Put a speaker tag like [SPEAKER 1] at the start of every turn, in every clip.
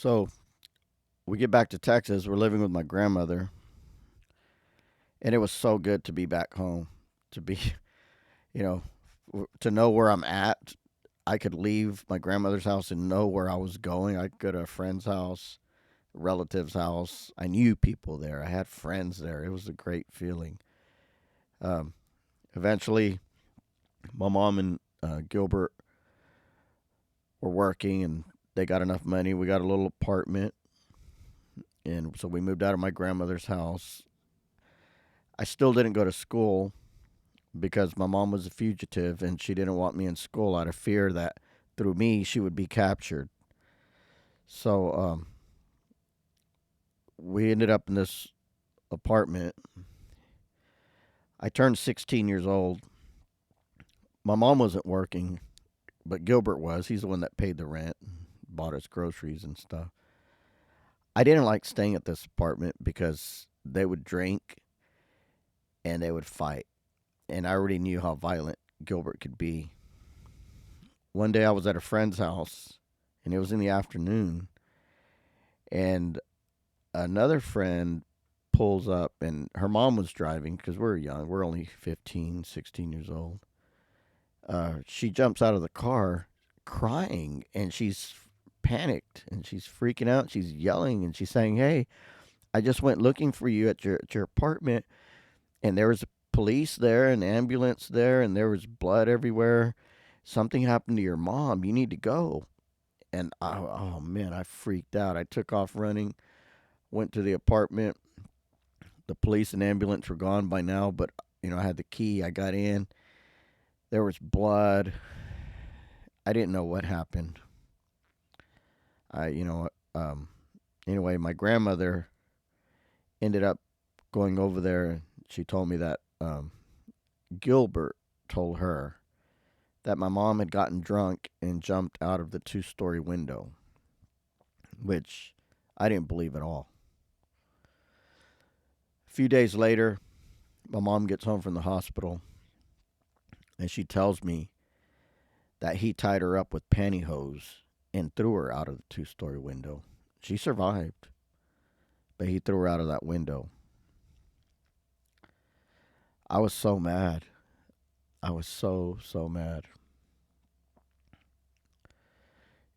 [SPEAKER 1] So we get back to Texas. We're living with my grandmother, and it was so good to be back home, to be, you know, to know where I'm at. I could leave my grandmother's house and know where I was going. I could go to a friend's house, relative's house. I knew people there. I had friends there. It was a great feeling. Um, Eventually, my mom and Gilbert were working, and they got enough money. We got a little apartment, and so we moved out of my grandmother's house. I still didn't go to school because my mom was a fugitive and she didn't want me in school out of fear that through me she would be captured. So we ended up in this apartment. I turned 16 years old. My mom wasn't working, but Gilbert was. He's the one that paid the rent, bought us groceries and stuff. I didn't like staying at this apartment because they would drink and they would fight. And I already knew how violent Gilbert could be. One day I was at a friend's house and it was in the afternoon, and another friend pulls up and her mom was driving because we're young. We're only 15, 16 years old. She jumps out of the car crying and she's panicked and she's freaking out. She's yelling and she's saying, "Hey, I just went looking for you at your apartment, and there was police there, an ambulance there, and there was blood everywhere. Something happened to your mom. You need to go." And oh man, I freaked out. I took off running, went to the apartment. The police and ambulance were gone by now, but I had the key. I got in. There was blood. I didn't know what happened. I, you know, anyway, my grandmother ended up going over there. She told me that Gilbert told her that my mom had gotten drunk and jumped out of the two-story window, which I didn't believe at all. A few days later, my mom gets home from the hospital and she tells me that he tied her up with pantyhose and threw her out of the two-story window. She survived, but he threw her out of that window. I was so mad. I was so mad.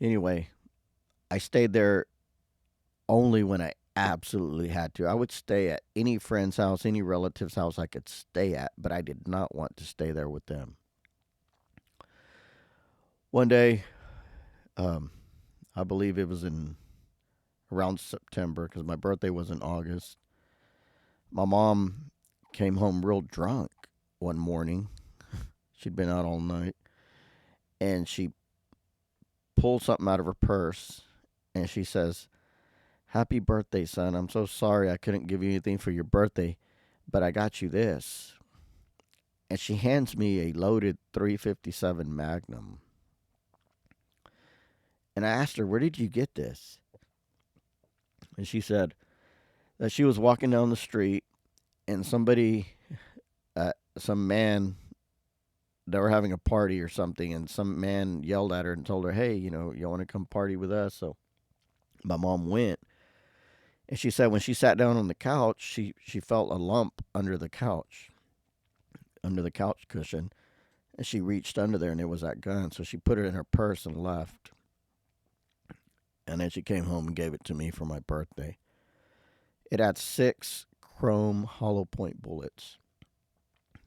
[SPEAKER 1] Anyway, I stayed there only when I absolutely had to. I would stay at any friend's house, any relative's house I could stay at, but I did not want to stay there with them. One day, um, I believe it was in around September because my birthday was in August. My mom came home real drunk one morning. She'd been out all night, and she pulled something out of her purse and she says, "Happy birthday, son. I'm so sorry I couldn't give you anything for your birthday, but I got you this." And she hands me a loaded 357 Magnum. And I asked her, "Where did you get this?" And she said that she was walking down the street and some man, they were having a party or something, and some man yelled at her and told her, "Hey, you want to come party with us?" So my mom went. And she said when she sat down on the couch, she felt a lump under the couch cushion. And she reached under there and it was that gun. So she put it in her purse and left. And then she came home and gave it to me for my birthday. It had 6 chrome hollow point bullets.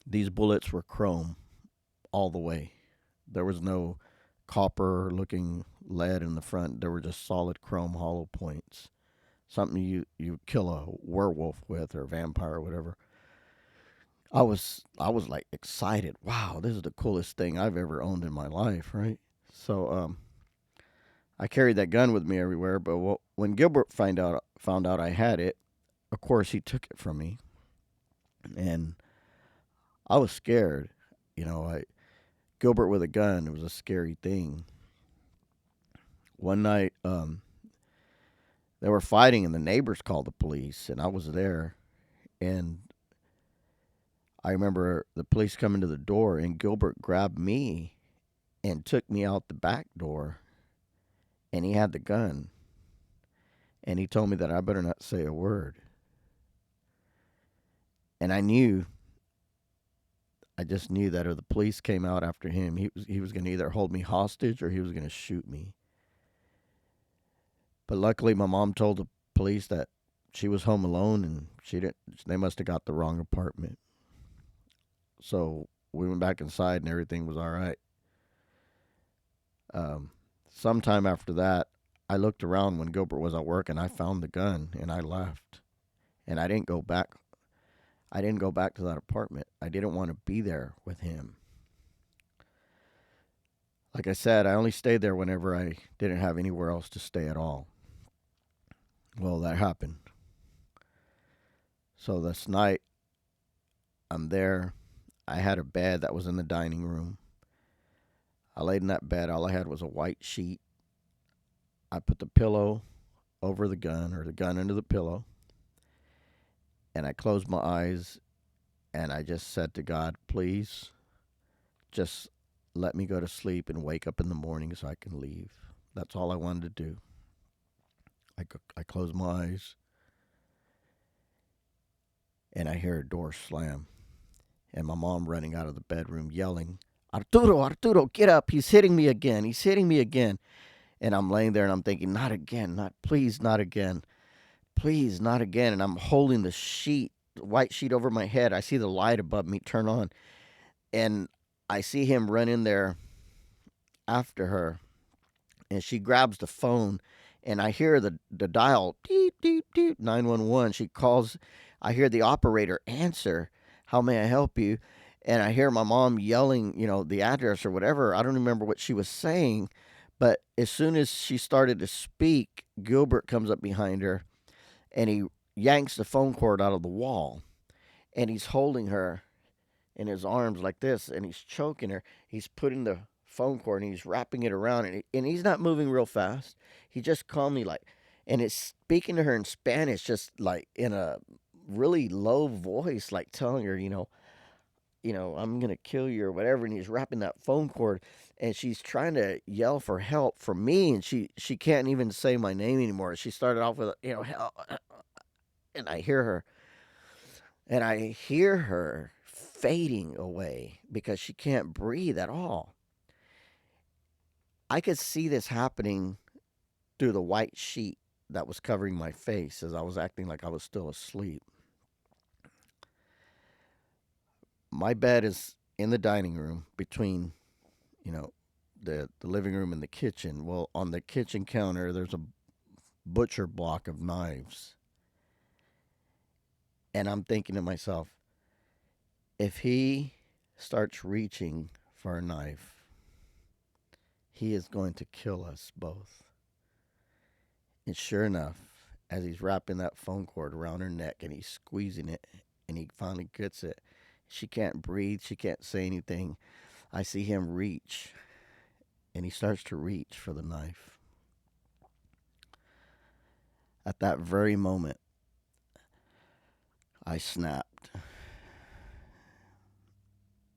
[SPEAKER 1] These bullets were chrome all the way. There was no copper looking lead in the front. There were just solid chrome hollow points. Something you kill a werewolf with or a vampire or whatever. I was like excited. Wow, this is the coolest thing I've ever owned in my life, right? So I carried that gun with me everywhere. But when Gilbert found out I had it, of course he took it from me, and I was scared. I Gilbert with a gun. It was a scary thing. One night, they were fighting, and the neighbors called the police, and I was there, and I remember the police coming to the door, and Gilbert grabbed me and took me out the back door, and he had the gun. And he told me that I better not say a word. And I just knew that if the police came out after him, he was going to either hold me hostage or he was going to shoot me. But luckily, my mom told the police that she was home alone and they must have got the wrong apartment. So we went back inside and everything was all right. Sometime after that, I looked around when Gilbert was at work and I found the gun and I left. And I didn't go back. I didn't go back to that apartment. I didn't want to be there with him. Like I said, I only stayed there whenever I didn't have anywhere else to stay at all. Well, that happened. So this night, I'm there. I had a bed that was in the dining room. I laid in that bed. All I had was a white sheet. I put the pillow over the gun, or the gun under the pillow. And I closed my eyes and I just said to God, please, just let me go to sleep and wake up in the morning so I can leave. That's all I wanted to do. I closed my eyes and I hear a door slam. And my mom running out of the bedroom yelling, Arturo, get up. He's hitting me again. He's hitting me again. And I'm laying there and I'm thinking, not again. Please, not again. Please, not again. And I'm holding the sheet, the white sheet over my head. I see the light above me turn on. And I see him run in there after her. And she grabs the phone. And I hear the dial, deep, deep, deep, 911. She calls. I hear the operator answer. How may I help you? And I hear my mom yelling, the address or whatever. I don't remember what she was saying. But as soon as she started to speak, Gilbert comes up behind her. And he yanks the phone cord out of the wall. And he's holding her in his arms like this. And he's choking her. He's putting the phone cord and he's wrapping it around. And he's not moving real fast. He just calmly and it's speaking to her in Spanish, just like in a really low voice, like telling her, I'm going to kill you or whatever. And he's wrapping that phone cord. And she's trying to yell for help from me. And she can't even say my name anymore. She started off with, help. And I hear her. And I hear her fading away because she can't breathe at all. I could see this happening through the white sheet that was covering my face as I was acting like I was still asleep. My bed is in the dining room between, the living room and the kitchen. Well, on the kitchen counter, there's a butcher block of knives. And I'm thinking to myself, if he starts reaching for a knife, he is going to kill us both. And sure enough, as he's wrapping that phone cord around her neck and he's squeezing it and he finally gets it, she can't breathe. She can't say anything. I see him reach and he starts to reach for the knife. At that very moment, I snapped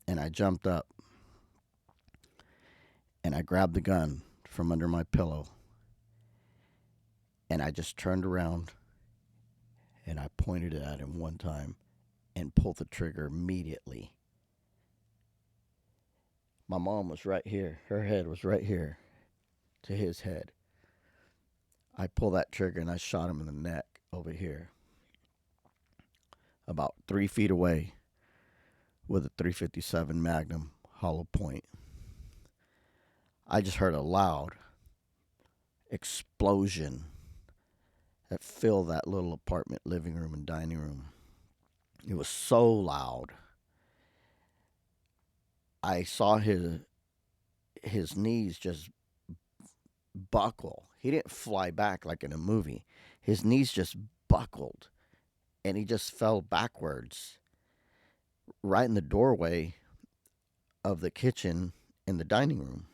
[SPEAKER 1] and I jumped up and I grabbed the gun from under my pillow and I just turned around and I pointed it at him one time and pulled the trigger immediately. My mom was right here. Her head was right here to his head. I pulled that trigger and I shot him in the neck over here, about 3 feet away, with a .357 Magnum hollow point. I just heard a loud explosion that filled that little apartment living room and dining room. It was so loud. I saw his knees just buckle. He didn't fly back like in a movie. His knees just buckled and he just fell backwards right in the doorway of the kitchen in the dining room.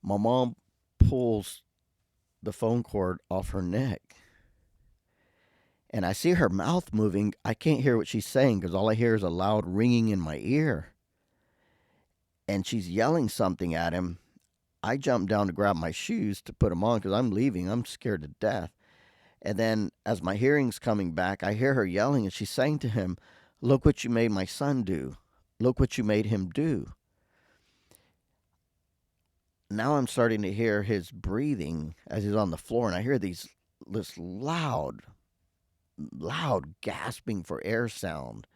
[SPEAKER 1] My mom pulls the phone cord off her neck and I see her mouth moving. I can't hear what she's saying because all I hear is a loud ringing in my ear. And she's yelling something at him. I jump down to grab my shoes to put them on because I'm leaving. I'm scared to death. And then as my hearing's coming back, I hear her yelling and she's saying to him, "Look what you made my son do. Look what you made him do." Now I'm starting to hear his breathing as he's on the floor, and I hear this loud gasping for air sound,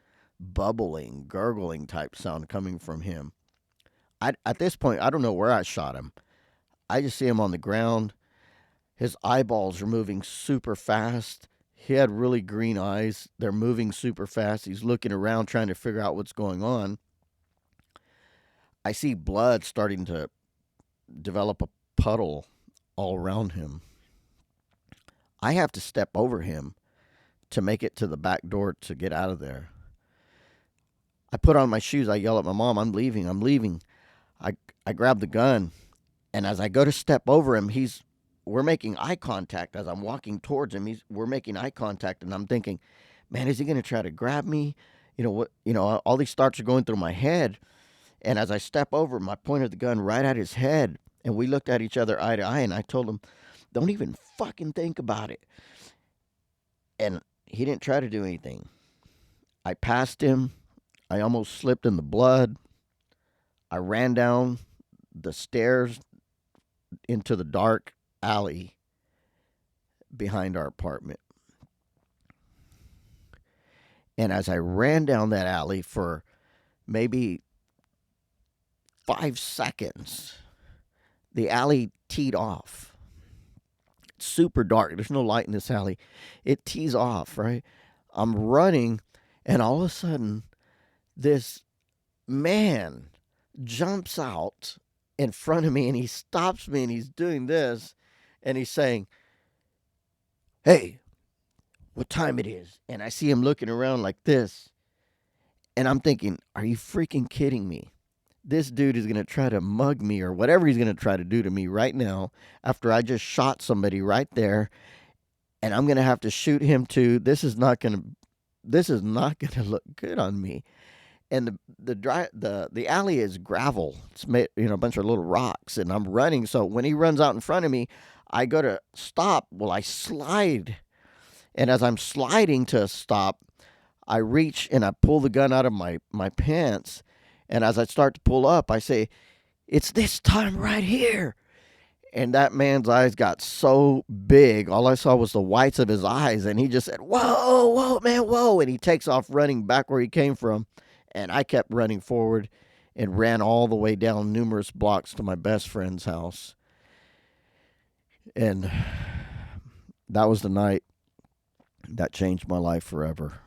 [SPEAKER 1] bubbling, gurgling type sound coming from him. At this point, I don't know where I shot him. I just see him on the ground. His eyeballs are moving super fast. He had really green eyes. They're moving super fast. He's looking around trying to figure out what's going on. I see blood starting to develop a puddle all around him. I have to step over him to make it to the back door to get out of there. I put on my shoes. I yell at my mom, "I'm leaving. I'm leaving." I grab the gun, and as I go to step over him, we're making eye contact as I'm walking towards him. We're making eye contact, and I'm thinking, man, is he going to try to grab me? You know what? All these thoughts are going through my head. And as I step over him, I pointed the gun right at his head, and we looked at each other eye to eye, and I told him, "Don't even fucking think about it." And he didn't try to do anything. I passed him. I almost slipped in the blood. I ran down the stairs into the dark alley behind our apartment. And as I ran down that alley for maybe 5 seconds, the alley teed off. It's super dark. There's no light in this alley. It tees off, right? I'm running, and all of a sudden, this man jumps out in front of me, and he stops me, and he's doing this, and he's saying, "Hey, what time it is?" And I see him looking around like this, and I'm thinking, are you freaking kidding me? This dude is going to try to mug me or whatever he's going to try to do to me right now after I just shot somebody right there, and I'm going to have to shoot him too. This is not going to look good on me. And the alley is gravel. It's made, a bunch of little rocks, and I'm running. So when he runs out in front of me, I go to stop. Well, I slide, and as I'm sliding to stop, I reach and I pull the gun out of my pants. And as I start to pull up, I say, "It's this time right here." And that man's eyes got so big, all I saw was the whites of his eyes. And he just said, "Whoa, whoa, man, whoa." And he takes off running back where he came from. And I kept running forward and ran all the way down numerous blocks to my best friend's house. And that was the night that changed my life forever.